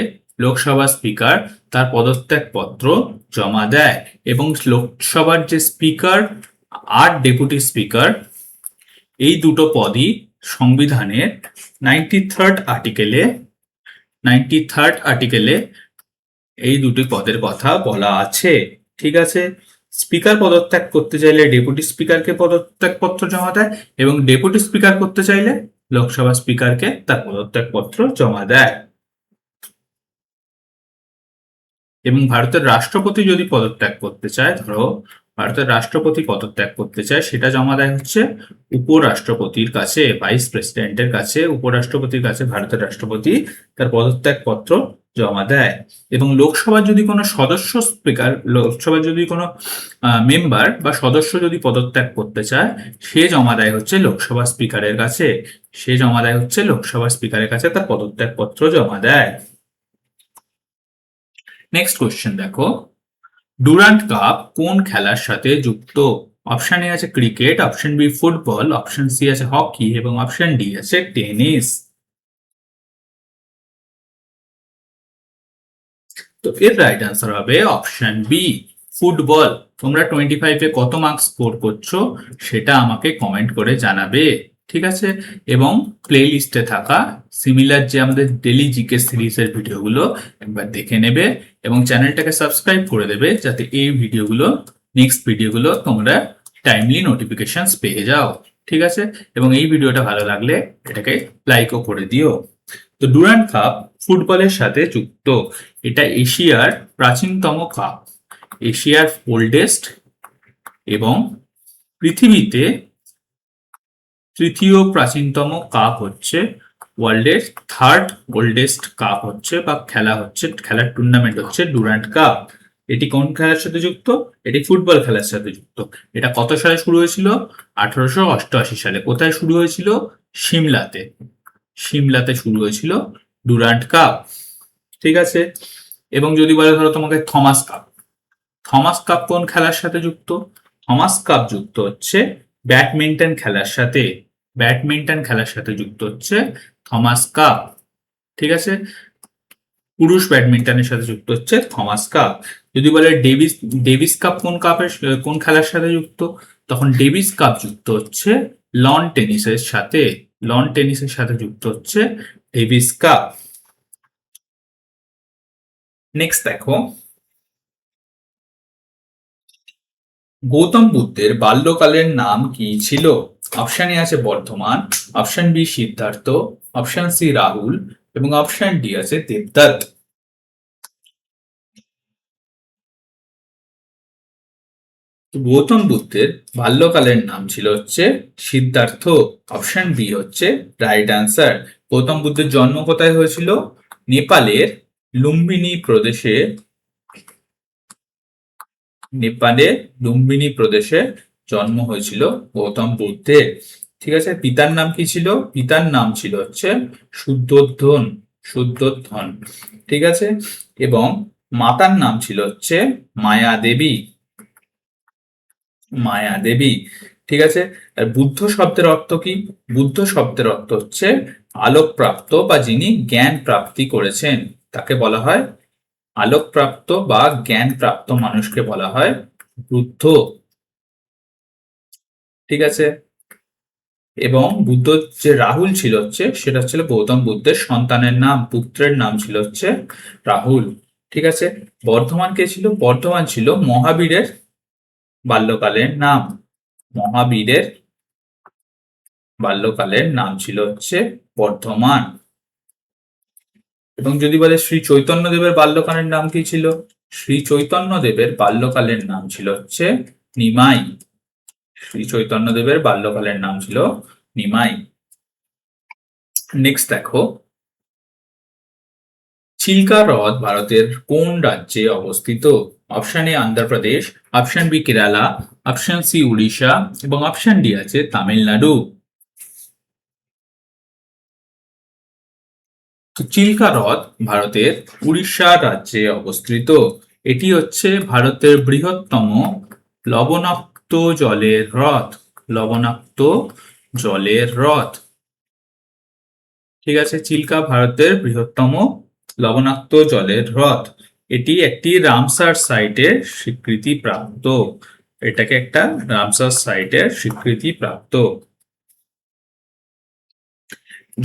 লোকসভা স্পিকার তার পদত্যাগ পত্র জমা দেয়। এবং লোকসভার যে স্পিকার আর ডেপুটি স্পিকার, এই দুটো পদই সংবিধানের 93rd আর্টিকেলে এই দুটি পদের কথা বলা আছে, ঠিক আছে। স্পিকার পদত্যাগ করতে চাইলে ডেপুটি স্পিকারকে পদত্যাগ পত্র জমা দেয়, এবং ডেপুটি স্পিকার করতে চাইলে লোকসভা স্পিকারকে তার পদত্যাগ পত্র জমা দেয়। এবং ভারতের রাষ্ট্রপতি যদি পদত্যাগ করতে চায়, ধরো ভারতের রাষ্ট্রপতি পদত্যাগ করতে চায়, সেটা জমা দেয় হচ্ছে উপরাষ্ট্রপতির কাছে, ভাইস প্রেসিডেন্টের কাছে। উপরাষ্ট্রপতির কাছে ভারতের রাষ্ট্রপতি তার পদত্যাগ পত্র জমা দেয়। এবং লোকসভার যদি কোনো লোকসভার যদি কোনো মেম্বার বা সদস্য যদি পদত্যাগ করতে চায়, সে জমা দেয় হচ্ছে লোকসভা স্পিকারের কাছে, তার পদত্যাগ পত্র জমা দেয়। নেক্সট কোশ্চেন দেখো, ডুরান্ট কাপ কোন খেলার সাথে যুক্ত? অপশন এ আছে cricket, option B football, option C আছে হকি এবং অপশন ডি আছে টেনিস। তো এর রাইট আনসার হবে অপশন বি ফুটবল। তোমরা 25-এ কত মার্কস স্কোর করছো সেটা আমাকে কমেন্ট করে জানাবে, ঠিক আছে। এবং প্লে লিস্টে থাকা সিমিলার যে আমাদের ডেলি জিকে সিরিজের ভিডিওগুলো একবার দেখে নেবে এবং চ্যানেলটাকে সাবস্ক্রাইব করে দেবে, যাতে এই নেক্সট ভিডিওগুলো তোমরা টাইমলি নোটিফিকেশনস পেয়ে যাও, ঠিক আছে। এবং এই ভিডিওটা ভালো লাগলে এটাকে লাইকও করে দিও। তো ডুরান্ট কাপ ফুটবলের সাথে যুক্ত। এটা এশিয়ার প্রাচীনতম কাপ, এশিয়ার ওল্ডেস্ট এবং পৃথিবীতে তৃতীয় প্রাচীনতম কাপ হচ্ছে, ওয়ার্ল্ডের থার্ড ওল্ডেস্ট কাপ হচ্ছে বা খেলার টুর্নামেন্ট হচ্ছে ডুরান্ট কাপ। এটি কোন খেলার সাথে যুক্ত? এটি ফুটবল খেলার সাথে যুক্ত। এটা কত সালে শুরু হয়েছিল? 1888 সালে। কোথায় শুরু হয়েছিল? সিমলাতে শুরু হয়েছিল ডুরান্ট কাপ, ঠিক আছে। এবং যদি বলে ধরো তোমাকে থমাস কাপ কোন খেলার সাথে যুক্ত? থমাস কাপ যুক্ত হচ্ছে ব্যাডমিন্টন খেলার সাথে যুক্ত হচ্ছে থমাস কাপ, ঠিক আছে। পুরুষ ব্যাডমিন্টনের সাথে যুক্ত হচ্ছে থমাস কাপ। যদি বলে ডেভিস কাপ কোন খেলার সাথে যুক্ত, তখন ডেভিস কাপ যুক্ত হচ্ছে লন টেনিসের সাথে। লন টেনিসের সাথে যুক্ত হচ্ছে ডেভিস কাপ। নেক্সট দেখো, গৌতম বুদ্ধের বাল্যকালের নাম কি ছিল? অপশন এ আছে Vardhaman, option B Siddhartha, option C Rahul এবং অপশন ডি আছে দেবদত্ত। গৌতম বুদ্ধের বাল্যকালের নাম ছিল হচ্ছে সিদ্ধার্থ। অপশন বি হচ্ছে রাইট অ্যান্সার। গৌতম বুদ্ধের জন্ম কোথায় হয়েছিল? নেপালের লুম্বিনী প্রদেশে, জন্ম হয়েছিল গৌতম বুদ্ধের। ঠিক আছে, পিতার নাম কি ছিল? পিতার নাম ছিল হচ্ছে শুদ্ধোধন, শুদ্ধোধন। ঠিক আছে, এবং মাতার নাম ছিল হচ্ছে মায়া দেবী, মায়া দেবী। ঠিক আছে, আর বুদ্ধ শব্দের অর্থ কি? বুদ্ধ শব্দের অর্থ হচ্ছে আলোকপ্রাপ্ত বা যিনি জ্ঞান প্রাপ্তি করেছেন তাকে বলা হয় আলোকপ্রাপ্ত বা জ্ঞান প্রাপ্ত মানুষকে বলা হয় বুদ্ধ। ঠিক আছে, এবং বুদ্ধ যে রাহুল ছিল হচ্ছে সেটা হচ্ছিল গৌতম বুদ্ধের সন্তানের নাম, পুত্রের নাম ছিল হচ্ছে রাহুল। ঠিক আছে, বর্ধমান কে ছিল? বর্ধমান ছিল মহাবীরের বাল্যকালের নাম, মহাবীরের বাল্যকালের নাম ছিল হচ্ছে বর্ধমান। এবং যদি বলে শ্রী চৈতন্য দেবের বাল্যকালের নাম কি ছিল? শ্রী চৈতন্য দেবের বাল্যকালের নাম ছিল হচ্ছে নিমাই। শ্রী চৈতন্য দেবের বাল্যকালের নাম ছিল নিমাই। নেক্সট দেখো, চিল্কা হ্রদ ভারতের কোন রাজ্যে অবস্থিত? Option A Andhra Pradesh, option B Kerala, option C Orissa এবং অপশন ডি আছে তামিলনাড়ু। চিল্কা হ্রদ ভারতের উড়িষ্যা রাজ্যে অবস্থিত। এটি হচ্ছে ভারতের বৃহত্তম লবণাক্ত জলের হ্রদ, লবণাক্ত জলের হ্রদ। ঠিক আছে, চিল্কা ভারতের বৃহত্তম লবণাক্ত জলের হ্রদ। এটি একটি রামসার সাইটের স্বীকৃতি প্রাপ্ত, এটাকে একটা রামসার সাইটের স্বীকৃতি প্রাপ্ত।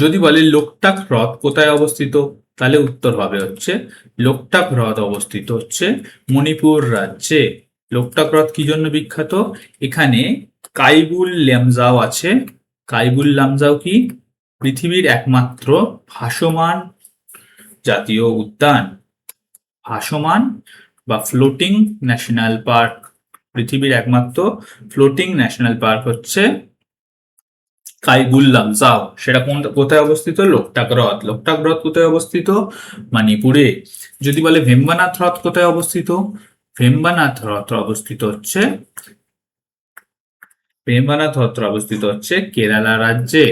যদি বলে লোকটাক হ্রদ কোথায় অবস্থিত, তাহলে উত্তর হবে হচ্ছে লোকটাক হ্রদ অবস্থিত হচ্ছে মণিপুর রাজ্যে। লোকটাক হ্রদ কি জন্য বিখ্যাত? এখানে কাইবুল লামজাও আছে। কাইবুল লামজাও কি? পৃথিবীর একমাত্র ভাসমান জাতীয় উদ্যান, ভাসমান বা ফ্লোটিং ন্যাশনাল পার্ক। পৃথিবীর একমাত্র ফ্লোটিং ন্যাশনাল পার্ক হচ্ছে কাইবুল লামজাও। সেটা কোথায় অবস্থিত? লোকটাক হ্রদ। লোকটাক হ্রদ কোথায় অবস্থিত? মণিপুরে। যদি বলে ভেম্বানাথ হ্রদ কোথায় অবস্থিত? ভেম্বানাথ হ্রদ অবস্থিত হচ্ছে, ভেম্বানাথ হ্রদ অবস্থিত হচ্ছে কেরালা রাজ্যে।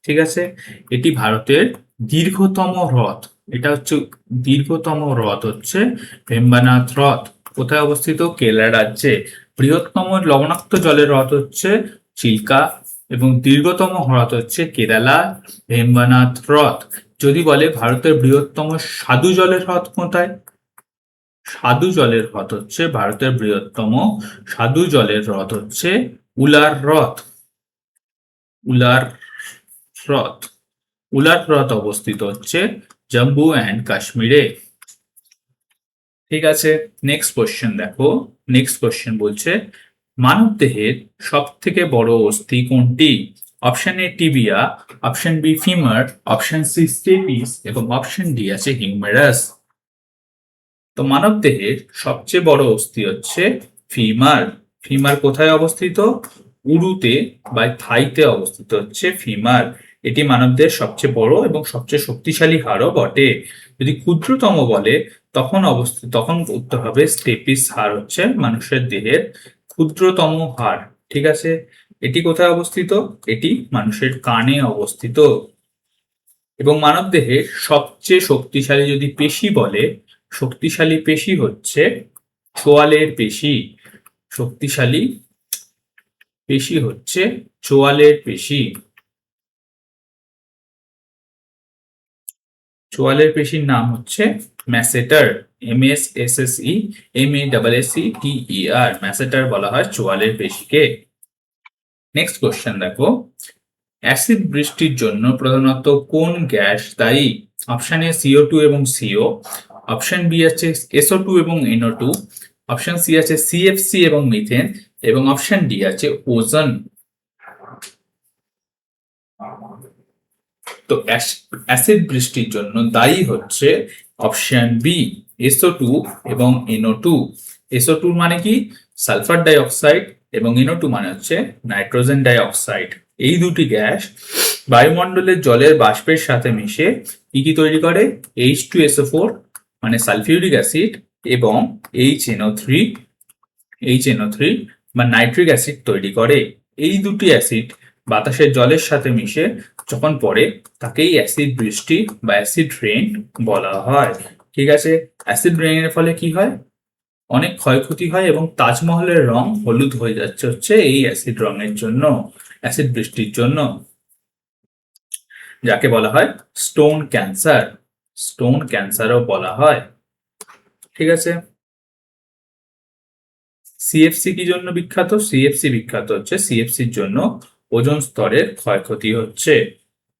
ঠিক আছে, এটি ভারতের দীর্ঘতম হ্রদ। এটা হচ্ছে দীর্ঘতম হ্রদ হচ্ছে ভেম্বানাথ হ্রদ। কোথায় অবস্থিত? কেরালা রাজ্যে। বৃহত্তম লবণাক্ত জলের হ্রদ হচ্ছে চিল্কা এবং দীর্ঘতম হ্রদ হচ্ছে কেরালা ভেম্বানাথ হ্রদ। যদি বলে ভারতের বৃহত্তম স্বাদু জলের হ্রদ কোথায়? স্বাদু জলের হ্রদ হচ্ছে ভারতের বৃহত্তম স্বাদু জলের হ্রদ হচ্ছে উলার হ্রদ। উলার হ্রদ, উলার হ্রদ অবস্থিত হচ্ছে জম্মু অ্যান্ড কাশ্মীরে। ঠিক আছে, নেক্সট কোশ্চেন দেখো। নেক্সট কোশ্চেন বলছে মানব দেহের সব থেকে বড় অস্থি কোনটি? Option A tibia, option B femur, option C stapes এবং অপশন ডি আছে হিউমেরাস। তো মানব দেহের সবচেয়ে বড় অস্থি হচ্ছে ফিমার। ফিমার কোথায় অবস্থিত? উরুতে বা থাইতে অবস্থিত হচ্ছে ফিমার। এটি মানবদেহের সবচেয়ে বড় এবং সবচেয়ে শক্তিশালী হাড়ও বটে। যদি ক্ষুদ্রতম বলে তখন উত্তর হবে স্টেপিস হাড় হচ্ছে মানুষের দেহের ক্ষুদ্রতম হাড়। ঠিক আছে, এটি কোথায় অবস্থিত? এটি মানুষের কানে অবস্থিত। এবং মানবদেহের সবচেয়ে শক্তিশালী যদি পেশি বলে, শক্তিশালী পেশি হচ্ছে চোয়ালের পেশি। শক্তিশালী পেশি হচ্ছে চোয়ালের পেশি। চোয়ালের পেশির নাম হচ্ছে ম্যাসেটার, MASSE ম্যাসেটার বলা হয় চোয়ালের পেশিকে। নেক্সট কোশ্চেন দেখো, অ্যাসিড বৃষ্টির জন্য প্রধানত কোন গ্যাস দায়ী? অপশন এ CO2 এবং CO, অপশন বি আছে SO2 এবং NO2, অপশন সি আছে CFC এবং মিথেন, এবং অপশন ডি আছে ওজন। তো অ্যাসিড বৃষ্টির জন্য দায়ী হচ্ছে অপশন বি SO2 এবং NO2। SO2 মানে কি? সালফার ডাই অক্সাইড, এবং NO2 মানে হচ্ছে নাইট্রোজেন ডাই অক্সাইড। এই দুটি গ্যাস বায়ুমণ্ডলের জলের বাষ্পের সাথে মিশে কি তৈরি করে? H2SO4 মানে সালফিউরিক অ্যাসিড, এবং HNO3 বা নাইট্রিক অ্যাসিড তৈরি করে। এই দুটি অ্যাসিড বাতাসের জলের সাথে মিশে যখন পড়ে তাকেই অ্যাসিড বৃষ্টি বা অ্যাসিড রেইন বলা হয়। ঠিক আছে, অ্যাসিড রেইনের ফলে কি হয়? অনেক ক্ষয়ক্ষতি হয়, এবং তাজমহলের রং হলুদ হয়ে যাচ্ছে হচ্ছে এই অ্যাসিড রঙের জন্য, অ্যাসিড বৃষ্টির জন্য, যাকে বলা হয় স্টোন ক্যান্সার। স্টোন ক্যান্সারও বলা হয়। ঠিক আছে, সিএফসি কি জন্য বিখ্যাত? সিএফসি বিখ্যাত হচ্ছে সিএফসির জন্য ওজোন স্তরের ক্ষয়ক্ষতি হচ্ছে।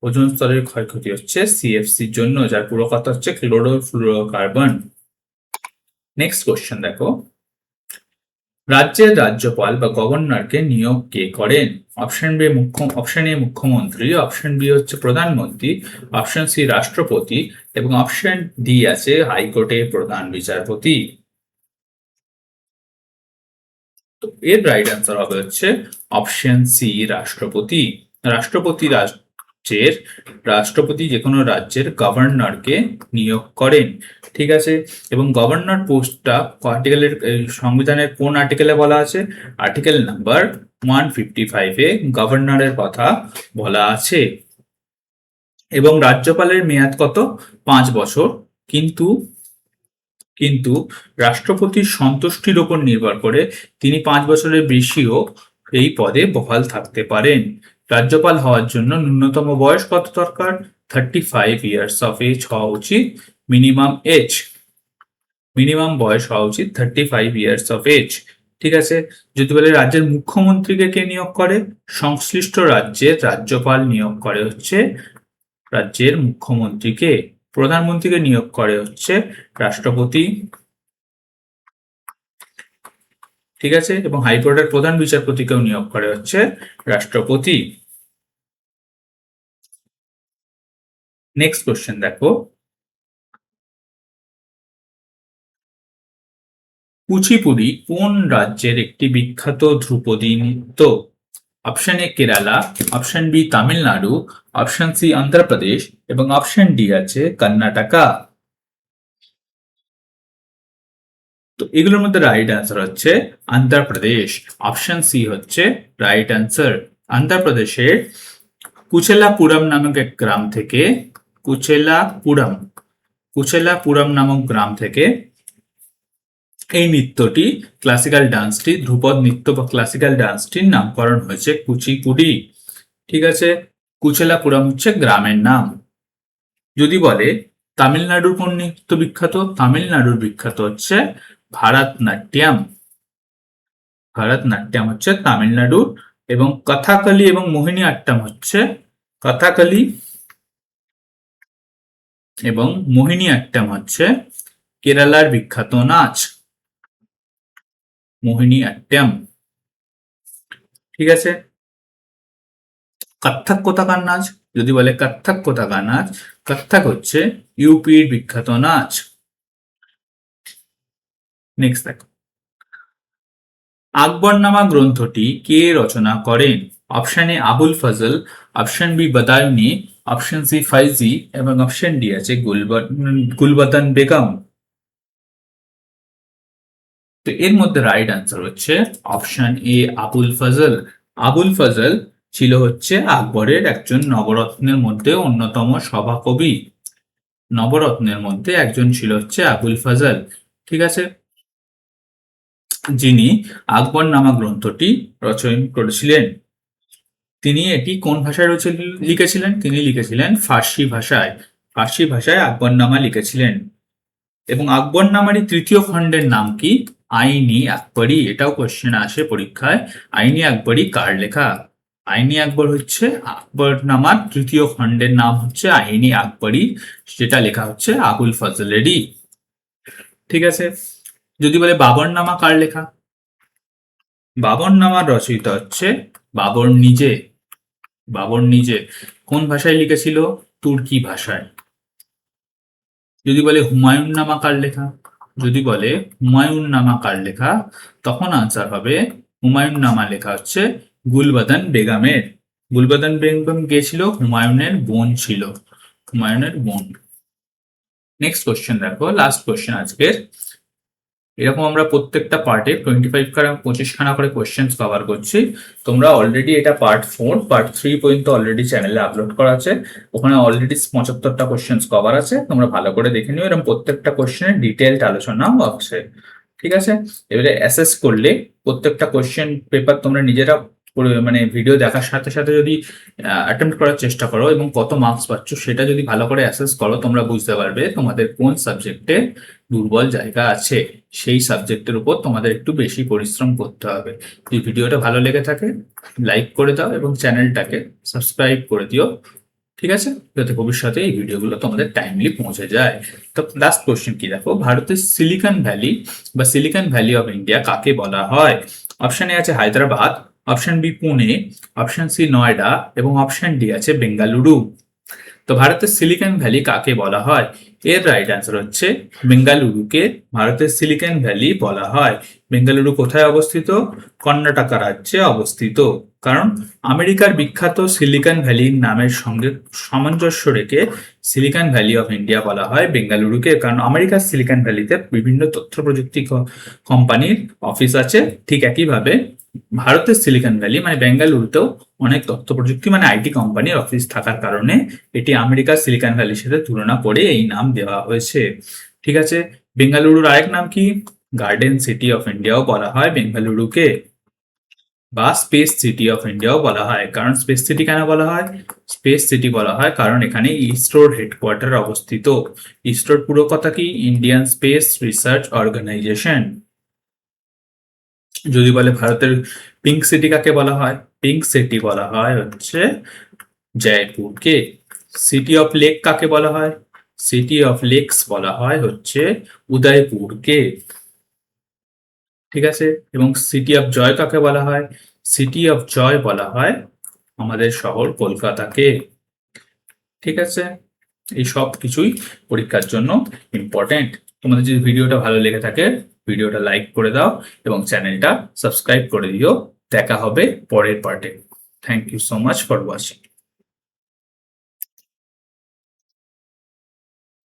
ওজোন স্তরের ক্ষয়ক্ষতি হচ্ছে সিএফসির জন্য, যার পুরো কথা হচ্ছে ক্লোরোফ্লুরোকার্বন। নেক্সট কোশ্চেন দেখো, রাজ্যের রাজ্যপাল বা গভর্নরকে নিয়োগ কে করেন? অপশন এ মুখ্যমন্ত্রী, অপশন বি হচ্ছে প্রধানমন্ত্রী, অপশন সি রাষ্ট্রপতি, এবং অপশন ডি আছে হাইকোর্টের প্রধান বিচারপতি। তো এর রাইট অ্যান্সার হবে হচ্ছে অপশন সি রাষ্ট্রপতি। রাষ্ট্রপতি যে কোনো রাজ্যের গভর্নরকে নিয়োগ করেন। ঠিক আছে, এবং গভর্নর পোস্টটা আর্টিকেলের সংবিধানের কোন আর্টিকেলে বলা আছে? আর্টিকেল নাম্বার 155-এ গভর্নরের কথা বলা আছে। এবং রাজ্যপালের মেয়াদ কত? 5 বছর। কিন্তু কিন্তু রাষ্ট্রপতির সন্তুষ্টির উপর নির্ভর করে তিনি 5 বছরের বেশিও এই পদে বহাল থাকতে পারেন। রাজ্যপাল হওয়ার জন্য ন্যূনতম বয়স কত দরকার? 35 ইয়ার্স অফ এজ হওয়া উচিত। মিনিমাম বয়স হওয়া উচিত 35 ইয়ার্স অফ এজ। ঠিক আছে, যদি বলে রাজ্যের মুখ্যমন্ত্রীকে কে নিয়োগ করে? সংশ্লিষ্ট রাজ্যের রাজ্যপাল নিয়োগ করে হচ্ছে রাজ্যের মুখ্যমন্ত্রীকে। প্রধানমন্ত্রীকে নিয়োগ করে হচ্ছে রাষ্ট্রপতি। ঠিক আছে, এবং হাইকোর্টের প্রধান বিচারপতিকেও নিয়োগ করে হচ্ছে রাষ্ট্রপতি। নেক্সট কোশ্চেন দেখো, কুচিপুড়ি কোন রাজ্যের একটি বিখ্যাত ধ্রুপদী নৃত্য? Option A Kerala, option B Tamil Nadu, option C Andhra Pradesh, এবং অপশন ডি আছে কর্ণাটকা। তো এগুলোর মধ্যে রাইট অ্যান্সার হচ্ছে অন্ধ্রপ্রদেশ। অপশন সি হচ্ছে রাইট অ্যান্সার। অন্ধ্রপ্রদেশের কুচেলাপুরম নামক এক গ্রাম থেকে কুচেলাপুরম নামক গ্রাম থেকে এই নৃত্যটি, ক্লাসিক্যাল ডান্সটি, ধ্রুপদ নৃত্য বা ক্লাসিক্যাল ডান্সটির নামকরণ হয়েছে কুচিপুড়ি। ঠিক আছে, কুচেলাপুরম হচ্ছে গ্রামের নাম। যদি বলে তামিলনাড়ুর কোন নৃত্য বিখ্যাত? তামিলনাড়ুর বিখ্যাত হচ্ছে ভারতনাট্যম। ভারতনাট্যম হচ্ছে তামিলনাড়ুর, এবং কথাকলি এবং মোহিনী আট্টম হচ্ছে কথাকলি এবং মোহিনী আট্টম হচ্ছে কেরালার বিখ্যাত নাচ, মোহিনী আট্টম। ঠিক আছে, কত্থক কোথাকার নাচ? যদি বলে কত্থক কোথাকার নাচ, কত্থক হচ্ছে ইউপির বিখ্যাত নাচ। নেক্সট দেখো, আকবরনামা গ্রন্থটি কে রচনা করেন? Option A Abul Fazl, option B Badayuni, option C Faizi, এবং অপশন ডি আছে গুলবদন বেগম। তো এর মধ্যে রাইট অ্যান্সার হচ্ছে অপশন এ আবুল ফজল। আবুল ফজল ছিল হচ্ছে আকবরের একজন নবরত্নের মধ্যে অন্যতম সভাকবি। নবরত্নের মধ্যে একজন ছিল হচ্ছে আবুল ফজল। ঠিক আছে, যিনি আকবরনামা গ্রন্থটি রচনা করেছিলেন। তিনি এটি কোন ভাষায় লিখেছিলেন? তিনি লিখেছিলেন ফার্সি ভাষায়। ফার্সি ভাষায় আকবরনামা লিখেছিলেন। এবং আকবরনামারই তৃতীয় খণ্ডের নাম কি? আইনি আকবরী। এটাও কোশ্চেন আসে পরীক্ষায়। আইনি আকবরী কার লেখা? আইনি আকবর হচ্ছে আকবরনামার তৃতীয় খণ্ডের নাম হচ্ছে আইনি আকবরী, যেটা লেখা হচ্ছে আবুল ফজলেরই। ঠিক আছে, যদি বলে বাবরনামা কার লেখা? বাবরনামার রচয়িতা হচ্ছে বাবর নিজে। বাবর নিজে কোন ভাষায় লিখেছিল? তুর্কি ভাষায়। যদি বলে হুমায়ুন নামা কার লেখা? যদি বলে হুমায়ুন নামা কার লেখা, তখন আনসার হবে হুমায়ুন নামা লেখা হচ্ছে গুলবাদন বেগমের। গুলবাদন বেগম কে ছিল? হুমায়ুনের বোন ছিল, হুমায়ুনের বোন। নেক্সট কোশ্চেন দেখো, লাস্ট কোশ্চেন আজকের। এরকম আমরা প্রত্যেকটা পার্টে 25 খানা করে কোশ্চেন কভার করছি। তোমরা অলরেডি এটা পার্ট 4, পার্ট 3 পর্যন্ত অলরেডি চ্যানেলে আপলোড করা আছে। ওখানে অলরেডি 75টা কোশ্চেন কভার আছে, তোমরা ভালো করে দেখে নিও। এরকম প্রত্যেকটা কোশ্চেনের ডিটেলড আলোচনাও আছে। ঠিক আছে, এবারে অ্যাসেস করলে প্রত্যেকটা কোশ্চেন পেপার তোমরা নিজেরা মানে ভিডিও দেখার সাথে সাথে যদি অ্যাটেম্প্ট করার চেষ্টা করো এবং কত মার্কস পাচ্ছ সেটা যদি ভালো করে অ্যাসেস করো, তোমরা বুঝতে পারবে তোমাদের কোন সাবজেক্টে দুর্বল জায়গা আছে। সেই সাবজেক্টের উপর তোমাদের একটু বেশি পরিশ্রম করতে হবে। যদি ভিডিওটা ভালো লেগে থাকে লাইক করে দাও এবং চ্যানেলটাকে সাবস্ক্রাইব করে দিও। ঠিক আছে, যাতে ভবিষ্যতে এই ভিডিওগুলো তোমাদের টাইমলি পৌঁছে যায়। তো লাস্ট কোশ্চেন কি দেখো, ভারতের সিলিকন ভ্যালি বা সিলিকন ভ্যালি অফ ইন্ডিয়া কাকে বলা হয়? অপশন এ আছে Hyderabad, option B Pune, option C Noida এবং অপশন ডি আছে বেঙ্গালুরু। তো ভারতের সিলিকন ভ্যালি কাকে বলা হয়? এর রাইট অ্যান্সার হচ্ছে বেঙ্গালুরুকে ভারতের সিলিকন ভ্যালি বলা হয়। বেঙ্গালুরু কোথায় অবস্থিত? কর্ণাটকা রাজ্যে অবস্থিত। কারণ আমেরিকার বিখ্যাত সিলিকন ভ্যালির নামের সঙ্গে সামঞ্জস্য রেখে সিলিকন ভ্যালি অফ ইন্ডিয়া বলা হয় বেঙ্গালুরুকে। কারণ আমেরিকার সিলিকন ভ্যালিতে বিভিন্ন তথ্য প্রযুক্তি কোম্পানির অফিস আছে, ঠিক একইভাবে ভারতের সিলিকন ভ্যালি মানে বেঙ্গালুরুতেও অনেক তথ্য প্রযুক্তি মানে আইটি কোম্পানির অফিস থাকার কারণে এটি আমেরিকার সিলিকন ভ্যালির সাথে তুলনা করে এই নাম দেওয়া হয়েছে। ঠিক আছে, বেঙ্গালুরুর আরেক নাম কি? গার্ডেন সিটি অফ ইন্ডিয়াও বলা হয় বেঙ্গালুরুকে, বা স্পেস সিটি অফ ইন্ডিয়াও বলা হয়। কারণ স্পেস সিটি কেন বলা হয়? স্পেস সিটি বলা হয় কারণ এখানে ইসরোর হেডকোয়ার্টার অবস্থিত। ইসরোর পুরো কথা কি? Indian space research organisation. যদি বলে ভারতের পিঙ্ক সিটি কাকে বলা হয়? পিঙ্ক সিটি বলা হয় হচ্ছে জয়পুরকে। সিটি অফ লেক কাকে বলা হয়? সিটি অফ লেকস বলা হয় হচ্ছে উদয়পুরকে। ঠিক আছে, এবং সিটি অফ জয় কাকে বলা হয়? সিটি অফ জয় বলা হয় আমাদের শহর কলকাতাকে। ঠিক আছে, এই সব কিছুই পরীক্ষার জন্য ইম্পর্টেন্ট। তোমাদের যদি ভিডিওটা ভালো লেগে থাকে ভিডিওটা লাইক করে দাও এবং চ্যানেলটা সাবস্ক্রাইব করে দিও। দেখা হবে পরের পার্টে। Thank you so much for watching.